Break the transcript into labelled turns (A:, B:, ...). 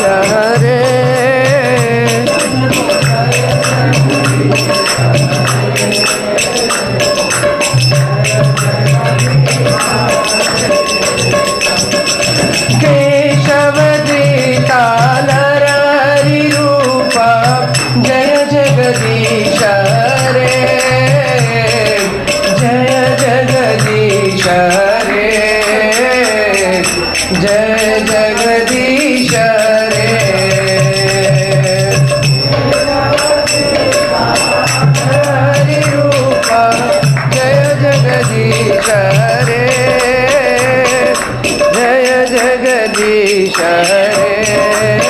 A: हरे केशव देता नरहरि रूप जय जगदीश रे जय जगदीश रे जय जगदीश रे हरि रूप जय जगदीश रे जय जगदीश रे